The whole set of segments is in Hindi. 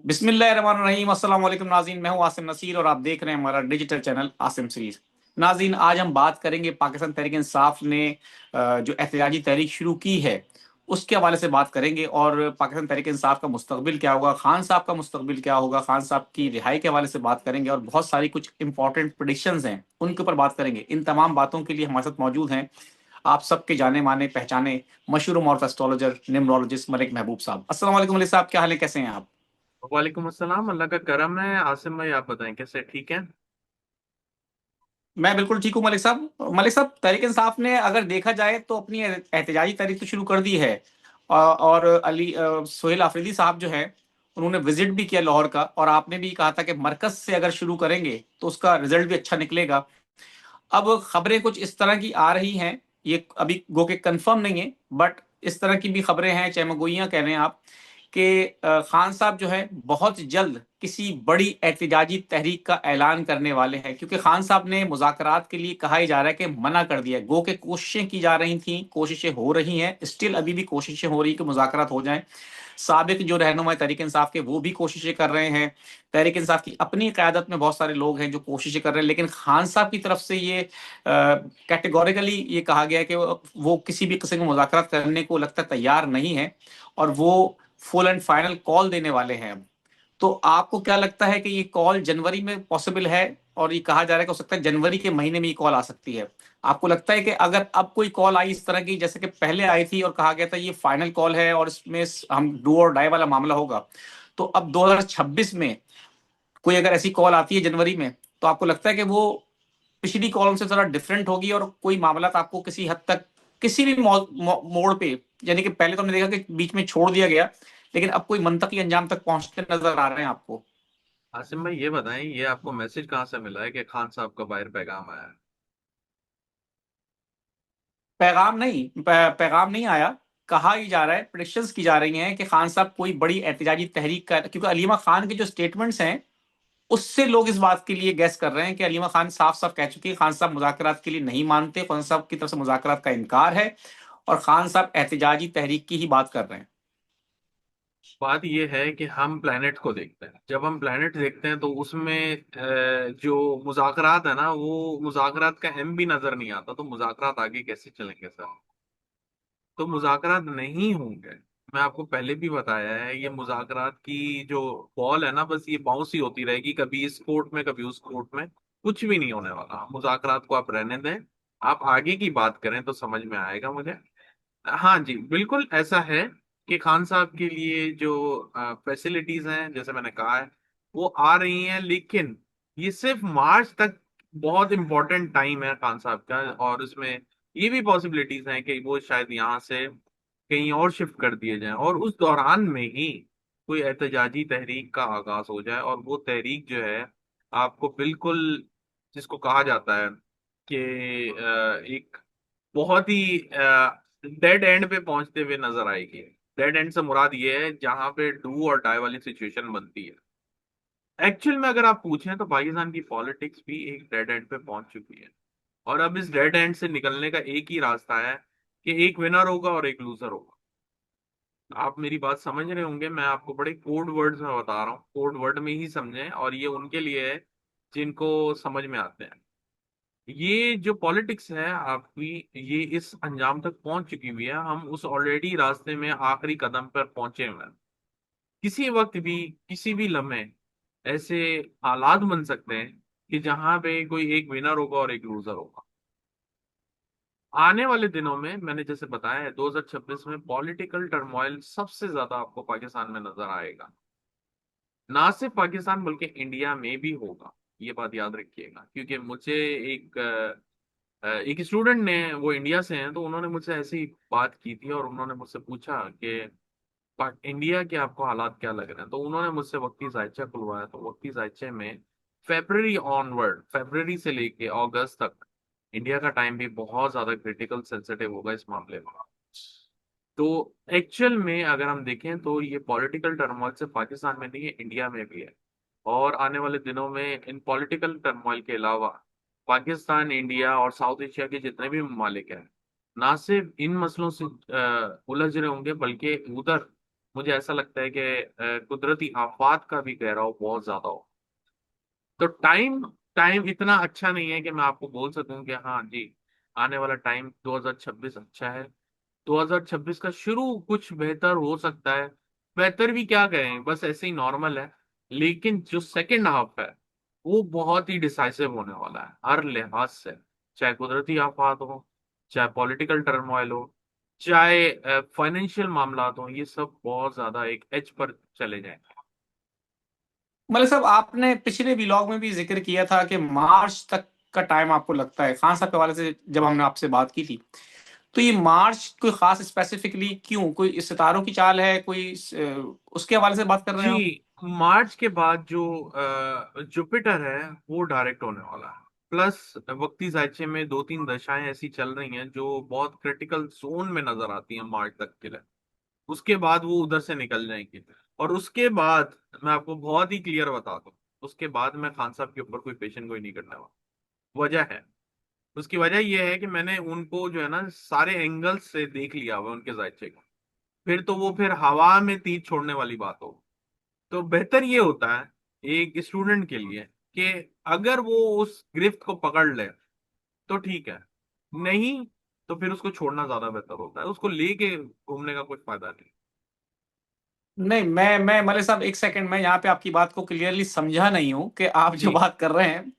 बिस्मिल्लाहिर्रहमानिर्रहीम। अस्सलाम वालेकुम नाज़रीन, मैं हूं आसिम नसीर और आप देख रहे हैं हमारा डिजिटल चैनल आसिम सीरीज। नाज़रीन, आज हम बात करेंगे पाकिस्तान तहरीक इंसाफ ने जो एहतजाजी तहरीक शुरू की है उसके हवाले से बात करेंगे, और पाकिस्तान तहरीक इंसाफ का मुस्तकबिल क्या होगा, खान साहब का मुस्तकबिल क्या होगा, खान साहब की रिहाई के हवाले से बात करेंगे, और बहुत सारी कुछ इंपॉर्टेंट प्रिडिक्शंस हैं उनके ऊपर बात करेंगे। इन तमाम बातों के लिए हमारे साथ मौजूद हैं आप सबके जाने माने पहचाने मशहूर मॉर्फ एस्ट्रोलॉजर न्यूमरोलॉजिस्ट मलिक महबूब साहब। अस्सलाम वालेकुम मलिक साहब, क्या हाल है, कैसे हैं आप? वालेकुम अस्सलाम। अल्लाह का करम है। आसिम भाई, आप बताएं कैसे? ठीक है। मैं बिल्कुल ठीक हूँ मलिक साहब। मलिक साहब, तहरीक इंसाफ ने अगर देखा जाए तो अपनी एहतजाजी तहरीक तो शुरू कर दी है, और सोहेल आफरीदी साहब जो है उन्होंने विजिट भी किया लाहौर का, और आपने भी कहा था कि मरकज से अगर शुरू करेंगे तो उसका रिजल्ट भी अच्छा निकलेगा। अब खबरें कुछ इस तरह की आ रही हैं, ये अभी गो के कंफर्म नहीं है, बट इस तरह की भी खबरें हैं, चमगोइयां कह रहे हैं आप, कि खान साहब जो है बहुत जल्द किसी बड़ी एहतजाजी तहरीक का ऐलान करने वाले हैं, क्योंकि खान साहब ने मुज़ाकरात के लिए कहा ही जा रहा है कि मना कर दिया है। गो के कोशिशें की जा रही थी, कोशिशें हो रही हैं, स्टिल अभी भी कोशिशें हो रही कि मुज़ाकरात हो जाएं। साबिक जो रहनुमा तहरीक इंसाफ के वो भी कोशिशें कर रहे हैं, तहरीक इंसाफ की अपनी क़यादत में बहुत सारे लोग हैं जो कोशिशें कर रहे हैं, लेकिन खान साहब की तरफ से ये कैटेगोरिकली ये कहा गया है कि वो किसी भी किस्म की मुज़ाकरात करने को लगता है तैयार नहीं है, और वो फुल एंड फाइनल कॉल देने वाले हैं अब। तो आपको क्या लगता है कि ये कॉल जनवरी में पॉसिबल है? और ये कहा जा रहा है कि हो सकता है जनवरी के महीने में ये कॉल आ सकती है। आपको लगता है कि अगर अब कोई कॉल आई इस तरह की जैसे कि पहले आई थी और कहा गया था ये फाइनल कॉल है और इसमें हम डू और डाई वाला मामला होगा, तो अब 2026 में कोई अगर ऐसी कॉल आती है जनवरी में, तो आपको लगता है कि वो पिछली कॉल से थोड़ा डिफरेंट होगी और कोई मामला आपको किसी हद तक किसी भी मोड़ पे, यानी कि पहले तो हमने देखा कि बीच में छोड़ दिया गया, लेकिन अब कोई मंतकी अंजाम तक पहुंचते नजर आ रहे हैं आपको? आसिम भाई, ये बताएं, ये आपको मैसेज कहाँ से मिला है कि खान साहब का बाहर पैगाम आया है? पैगाम नहीं आया। कहा ही जा रहा है, प्रेडिक्शंस की जा रही हैं कि खान साहब कोई बड़ी एहतजाजी तहरीक का, क्योंकि अलीमा खान के जो स्टेटमेंट्स हैं उससे लोग इस बात के लिए गैस कर रहे हैं कि अलीमा खान साफ साफ कह चुकी है खान साहब मुज़ाकरात के लिए नहीं मानते, खान साहब की तरफ से मुज़ाकरात का इनकार है, और खान साहब एहतजाजी तहरीक की ही बात कर रहे हैं। बात ये है कि हम प्लेनेट को देखते हैं। जब हम प्लेनेट देखते हैं तो उसमें जो मुज़ाकरात है ना, वो मुज़ाकरात का एम भी नजर नहीं आता, तो मुज़ाकरात आगे कैसे चलेंगे सर? तो मुज़ाकरात नहीं होंगे। मैं आपको पहले भी बताया है, ये मुज़ाकरात की जो बॉल है ना, बस ये बाउंस ही होती रहेगी, कभी इस कोर्ट में कभी उस कोर्ट में। कुछ भी नहीं होने वाला। मुज़ाकरात को आप रहने दें। आप आगे की बात करें तो समझ में आएगा मुझे। हाँ जी, बिल्कुल ऐसा है कि खान साहब के लिए जो फैसिलिटीज हैं, जैसे मैंने कहा है, वो आ रही हैं, लेकिन ये सिर्फ मार्च तक बहुत इंपॉर्टेंट टाइम है खान साहब का। और उसमें ये भी पॉसिबिलिटीज हैं कि वो शायद यहाँ से कहीं और शिफ्ट कर दिए जाएं, और उस दौरान में ही कोई एहतजाजी तहरीक का आगाज हो जाए। और वो तहरीक जो है, आपको बिल्कुल, जिसको कहा जाता है कि एक बहुत ही डेड एंड पे पहुंचते हुए नजर आएगी। डेड एंड से मुराद ये है जहां पे डू और डाई वाली सिचुएशन बनती है। एक्चुअल में अगर आप पूछें तो पाकिस्तान की पॉलिटिक्स भी एक डेड एंड पे पहुंच चुकी है। और अब इस डेड एंड से निकलने का एक ही रास्ता है कि एक विनर होगा और एक लूजर होगा। आप मेरी बात समझ रहे होंगे, मैं आपको बड़े कोड वर्ड्स में बता रहा हूँ, कोड वर्ड में ही समझें, और ये उनके लिए है जिनको समझ में आते हैं। ये जो पॉलिटिक्स है आपकी, ये इस अंजाम तक पहुंच चुकी हुई है। हम उस ऑलरेडी रास्ते में आखिरी कदम पर पहुंचे हुए हैं। किसी वक्त भी, किसी भी लम्हे ऐसे हालात बन सकते हैं कि जहां पे कोई एक विनर होगा और एक लूजर होगा। आने वाले दिनों में मैंने जैसे बताया है, 2026 में पॉलिटिकल टर्मोइल सबसे ज्यादा आपको पाकिस्तान में नजर आएगा। ना सिर्फ पाकिस्तान बल्कि इंडिया में भी होगा। ये बात याद रखिएगा, क्योंकि मुझे एक एक स्टूडेंट ने, वो इंडिया से हैं, तो उन्होंने मुझसे ऐसी बात की थी और उन्होंने मुझसे पूछा कि इंडिया के आपको हालात क्या लग रहे हैं। तो उन्होंने मुझसे वक्ती जायचा खुलवाया। तो वक्ती जायचे में फेब्रवरी ऑनवर्ड, फेब्रवरी से लेके अगस्त तक इंडिया का टाइम भी बहुत ज्यादा क्रिटिकल सेंसिटिव होगा इस मामले में। तो एक्चुअल में अगर हम देखें तो ये पॉलिटिकल टर्मोइल सिर्फ पाकिस्तान में नहीं है, इंडिया में भी है। और आने वाले दिनों में इन पॉलिटिकल टर्मोइल के अलावा पाकिस्तान, इंडिया और साउथ एशिया के जितने भी ममालिक हैं, ना सिर्फ इन मसलों से उलझ रहे होंगे, बल्कि उधर मुझे ऐसा लगता है कि कुदरती आफात का भी कहराव बहुत ज्यादा हो। तो टाइम टाइम इतना अच्छा नहीं है कि मैं आपको बोल सकूं कि हाँ जी, आने वाला टाइम 2026 अच्छा है। 2026 का शुरू कुछ बेहतर हो सकता है। बेहतर भी क्या कहें, बस ऐसे ही नॉर्मल है। लेकिन जो सेकंड हाफ है वो बहुत ही डिसाइसिव होने वाला है हर लिहाज से। चाहे कुदरती आफात हो, चाहे पॉलिटिकल टर्मोइल हो, चाहे फाइनेंशियल मामलात हो, ये सब बहुत ज्यादा एक एज पर चले जाएंगे। मलिक साहब, आपने पिछले व्लॉग में भी जिक्र किया था कि मार्च तक का टाइम आपको लगता है, खान साहब के हवाले से जब हमने आपसे बात की थी, तो ये मार्च कोई खास स्पेसिफिकली क्यों, कोई सितारों की चाल है, कोई उसके हवाले से बात कर रहे जी, हैं आप? मार्च के बाद जो जुपिटर है वो डायरेक्ट होने वाला है। प्लस वक्ती जायचे में दो तीन दशाएं ऐसी चल रही हैं जो बहुत क्रिटिकल जोन में नजर आती हैं मार्च तक के लिए। उसके बाद वो उधर से निकल जाएंगे। और उसके बाद मैं आपको बहुत ही क्लियर बता दूं, उसके बाद मैं खान साहब के ऊपर कोई पेशेंट गोई नहीं करने वाला। वजह है, उसकी वजह यह है कि मैंने उनको जो है ना सारे एंगल्स से देख लिया हुआ है उनके जायचे को। फिर हवा में तीर छोड़ने वाली बात हो। तो बेहतर ये होता है एक स्टूडेंट के लिए कि अगर वो उस गिरफ्त को पकड़ ले तो ठीक है, नहीं तो फिर उसको छोड़ना ज्यादा बेहतर होता है। उसको लेके घूमने का कोई फायदा नहीं। नहीं, मैं मलिक साहब एक सेकंड, मैं यहाँ पे आपकी बात को क्लियरली समझा नहीं हूँ कि आप जो जी बात कर रहे हैं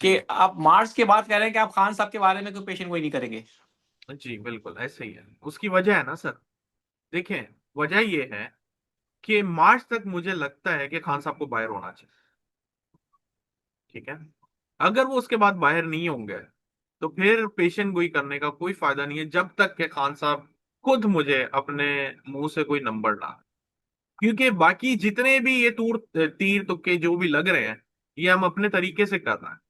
कि जी आप मार्च के बाद कह रहे हैं कि आप खान साहब के बारे में कोई पेशेंट कोई नहीं करेंगे। जी, बिल्कुल ऐसे ही है। उसकी वजह है ना सर, देखें, वजह ये है कि मार्च तक मुझे लगता है कि खान साहब को बाहर होना चाहिए। ठीक है, अगर वो उसके बाद बाहर नहीं होंगे तो फिर पेशेंट गोई करने का कोई फायदा नहीं है जब तक कि खान साहब खुद मुझे अपने मुंह से कोई नंबर ना। क्योंकि बाकी जितने भी ये तीर तुक्के जो भी लग रहे हैं, ये हम अपने तरीके से कर रहे हैं।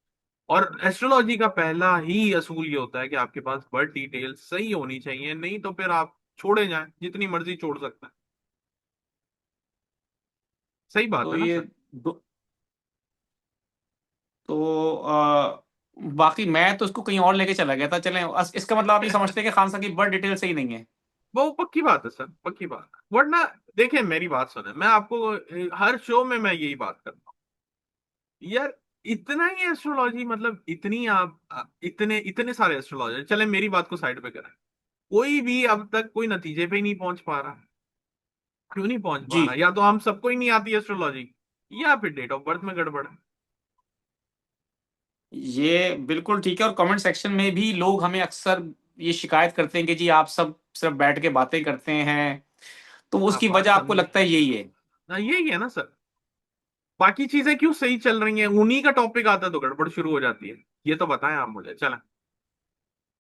और एस्ट्रोलॉजी का पहला ही असूल ये होता है कि आपके पास बर्थ डिटेल सही होनी चाहिए, नहीं तो फिर आप छोड़े जाएं जितनी मर्जी छोड़ सकते हैं। सही बात तो है ना ये सर? तो बाकी मैं तो इसको कहीं और लेके चला गया था। चलें, इसका मतलब आप ये समझते हैं कि खान साहब की बर्थ डिटेल सही नहीं है? वो पक्की बात है सर, पक्की बात है। वरना देखिए, मेरी बात सुने, मैं आपको हर शो में मैं यही बात करता हूँ यार। इतना ही एस्ट्रोलॉजी, मतलब इतनी आप इतने इतने सारे एस्ट्रोलॉजर, चले मेरी बात को साइड पे करें, कोई भी अब तक कोई नतीजे पे ही नहीं पहुंच पा रहा। क्यों नहीं पहुंच पा जी, रहा? या तो हम सबको ही नहीं आती एस्ट्रोलॉजी, या फिर डेट ऑफ बर्थ में गड़बड़ है। ये बिल्कुल ठीक है, और कमेंट सेक्शन में भी लोग हमें अक्सर ये शिकायत करते हैं कि जी आप सब सिर्फ बैठ के बातें करते हैं, तो हाँ, उसकी बात वजह आपको समझे। लगता है यही है? हाँ, यही है ना सर। बाकी चीजें क्यों सही चल रही हैं, उन्हीं का टॉपिक आता है तो गड़बड़ शुरू हो जाती है। ये तो बताएं आप मुझे, चलें।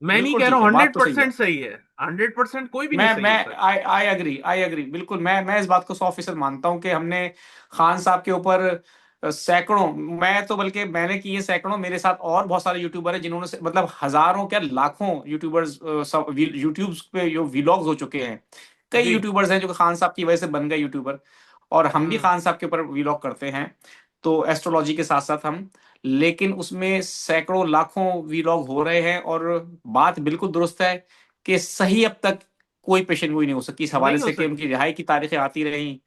मैं नहीं बिल्कुल कह रहा ठीक हूँ है, बात हंड्रेड तो सही है। परसेंट सही है, 100% कोई भी नहीं मैं सही होता है। आई आई एग्री बिल्कुल। मैं इस बात को 100% मानता हूं कि हमने खान साहब के ऊपर सैकड़ों, मैं तो बल्कि मैंने किए सैकड़ों, मेरे साथ और बहुत सारे यूट्यूबर हैं जिन्होंने मतलब हजारों क्या लाखों यूट्यूबर्स यूट्यूब पे जो व्लॉग्स हो चुके हैं। कई जी। यूट्यूबर्स हैं जो खान साहब की वजह से बन गए यूट्यूबर, और हम भी हम्म। खान साहब के ऊपर व्लॉग करते हैं, तो एस्ट्रोलॉजी के साथ साथ हम। लेकिन उसमें सैकड़ों लाखों व्लॉग हो रहे हैं, और बात बिल्कुल दुरुस्त है कि सही अब तक कोई पेशेंट गोई नहीं हो सकी, इस हवाले नहीं हो से कि सकी। उनकी रिहाई की तारीखें आती रहीं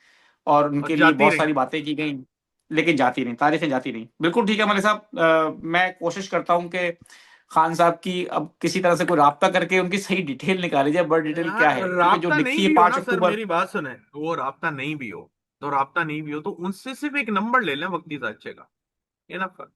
और और उनके लिए जाती बहुत रही। सारी बातें की गई, लेकिन जाती नहीं, तारीखें जाती नहीं। बिल्कुल ठीक है मलिक साहब, मैं कोशिश करता हूँ कि खान साहब की अब किसी तरह से कोई राब्ता करके उनकी सही डिटेल निकाली जाए, बर्थ डिटेल क्या हाँ, है, क्योंकि जो राब्ता नहीं लिखी है भी हो पांच ना सर, अक्टूबर मेरी बात सुने, वो राब्ता नहीं भी हो, तो राब्ता नहीं भी हो तो उनसे सिर्फ एक नंबर ले लें वक्ती साक्षी का। इनफ है, अब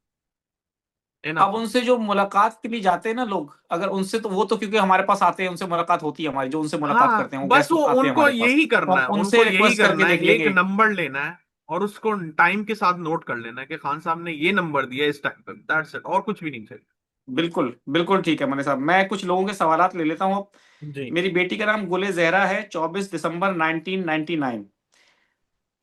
इनफ है। उनसे जो मुलाकात के लिए जाते हैं ना लोग, अगर उनसे, तो वो तो क्योंकि हमारे पास आते हैं, उनसे मुलाकात होती है हमारी, जो उनसे मुलाकात हाँ, करते हैं वो बस गेस्ट वो आते हैं उनको हमारे पास, यही तो करना हम है, उनको उनसे यही रिक्वेस्ट करके करना है, देख एक लेंगे। नंबर लेना है और उसको टाइम के साथ नोट कर लेना है कि खान साहब ने ये नंबर दिया इस टाइम पे, दैट्स इट, और कुछ भी नहीं चाहिए। बिल्कुल बिल्कुल ठीक है मनी साहब, मैं कुछ लोगों के सवालात ले लेता हूँ अब। जी। मेरी बेटी का नाम गुले जहरा है, 24 दिसंबर 1999।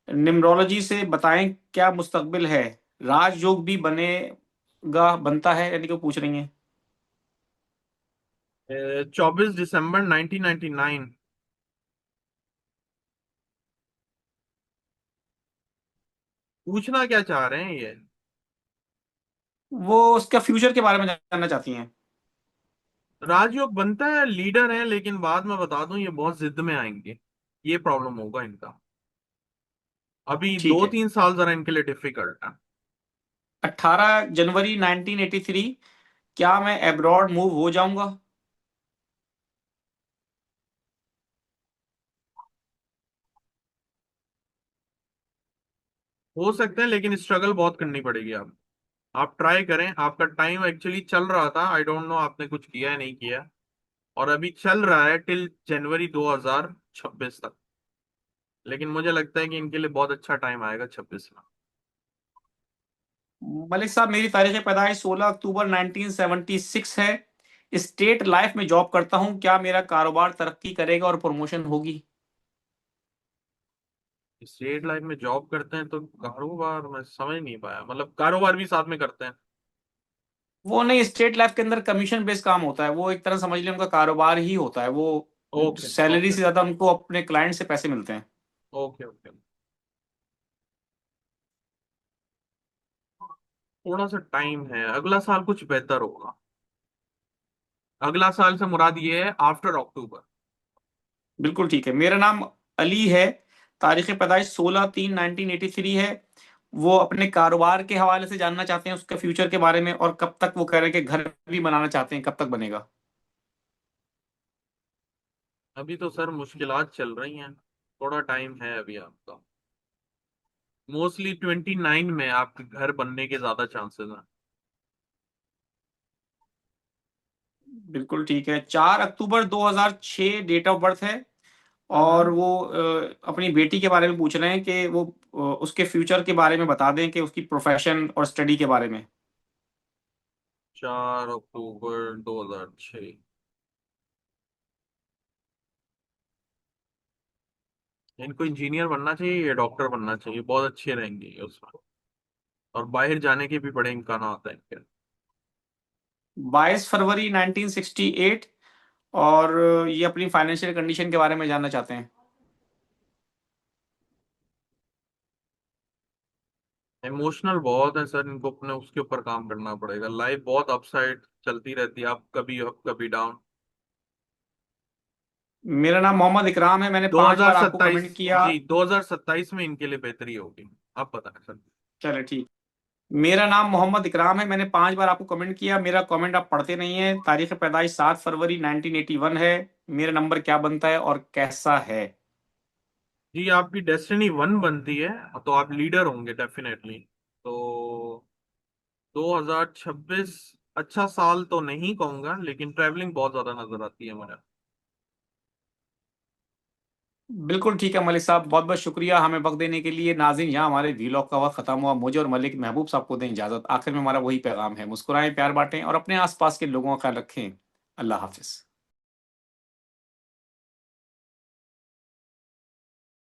निम्रोलॉजी से बताएं क्या मुस्तकबिल है, राजयोग भी बनेगा, बनता है, यानी कि वो पूछ रही हैं। 24 दिसंबर 1999। पूछना क्या चाह रहे हैं ये? वो उसका फ्यूचर के बारे में जानना चाहती हैं। राजयोग बनता है, लीडर है, लेकिन बाद में बता दूं ये बहुत जिद में आएंगे। ये प्रॉब्लम होगा इनका। अभी ठीक दो है। तीन साल जरा इनके लिए डिफिकल्ट है। 18 जनवरी 1983, क्या मैं एब्रॉड मूव हो जाऊंगा? हो सकता है, लेकिन स्ट्रगल बहुत करनी पड़ेगी। आप ट्राई करें। आपका टाइम एक्चुअली चल रहा था, आई डोंट नो आपने कुछ किया है नहीं किया। और अभी चल रहा है टिल जनवरी 2026 तक। लेकिन मुझे लगता है कि इनके लिए बहुत अच्छा टाइम आएगा 26 में। मलिक साहब, मेरी तारीख पैदाइश 16 अक्टूबर 1976 है। स्टेट लाइफ में जॉब करता हूं, क्या मेरा कारोबार तरक्की करेगा और प्रमोशन होगी? स्टेट लाइफ में जॉब करते हैं तो कारोबार मैं समझ नहीं पाया, मतलब कारोबार भी साथ में करते हैं? वो नहीं, स्टेट लाइफ के अंदर कमीशन बेस्ड काम होता है, वो एक तरह समझ लें उनका कारोबार ही होता है वो। ओके सैलरी ओके से ज्यादा उनको अपने क्लाइंट से पैसे मिलते हैं। Okay okay. थोड़ा सा टाइम है, अगला साल कुछ बेहतर होगा। अगला साल से मुराद ये है आफ्टर अक्टूबर। बिल्कुल ठीक है। मेरा नाम अली है। तारीख पैदाइश 16/3/1983 है। वो अपने कारोबार के हवाले से जानना चाहते हैं, उसके फ्यूचर के बारे में, और कब तक वो कह रहे हैं कि घर भी बनाना चाहते हैं, कब तक बनेगा? अभी तो सर मुश्किलात चल रही हैं, थोड़ा टाइम है अभी आपका। मोस्टली 29 में आपके घर बनने के ज्यादा चांसेस हैं। बिल्कुल ठीक है। 4 अक्टूबर 2006 डेट ऑफ बर्थ है। और हम्म। वो अपनी बेटी के बारे में पूछ रहे हैं कि वो उसके फ्यूचर के बारे में बता दें, कि उसकी प्रोफेशन और स्टडी के बारे में। 4 अक्टूबर 2006। इनको इंजीनियर बनना चाहिए या डॉक्टर बनना चाहिए, बहुत अच्छे रहेंगे ये उसमें। और बाहर जाने के भी बड़े इम्कान हैं इनके। 22 फरवरी 1968। और ये अपनी फाइनेंशियल कंडीशन के बारे में जानना चाहते हैं। इमोशनल बहुत है सर, इनको अपने उसके ऊपर काम करना पड़ेगा। लाइफ बहुत अपसाइड चलती रहती है, आप कभी अप कभी डाउन। मेरा नाम मोहम्मद इकराम है, मैंने 5 बार आपको 2027। कमेंट किया। जी 2027 में इनके लिए बेहतरी होगी। आप बताएं सर। चले ठीक। मेरा नाम मोहम्मद इकराम है, मैंने 5 बार आपको कमेंट किया, मेरा कमेंट आप पढ़ते नहीं है। तारीख पैदाइश 7 फरवरी 1981 है। मेरा नंबर क्या बनता है और कैसा है? जी आपकी डेस्टिनी 1 बनती है, तो आप लीडर होंगे डेफिनेटली। तो 2026 अच्छा साल तो नहीं कहूंगा, लेकिन ट्रैवलिंग बहुत ज्यादा नजर आती है मुझे। बिल्कुल ठीक है मलिक साहब, बहुत बहुत शुक्रिया हमें वक्त देने के लिए। नाज़रीन, यहाँ हमारे व्लॉग का वक्त खत्म हुआ। मुझे और मलिक महबूब साहब को दें इजाजत। आखिर में हमारा वही पैगाम है, मुस्कुराएं, प्यार बांटें और अपने आसपास के लोगों का ख्याल रखें। अल्लाह हाफिज।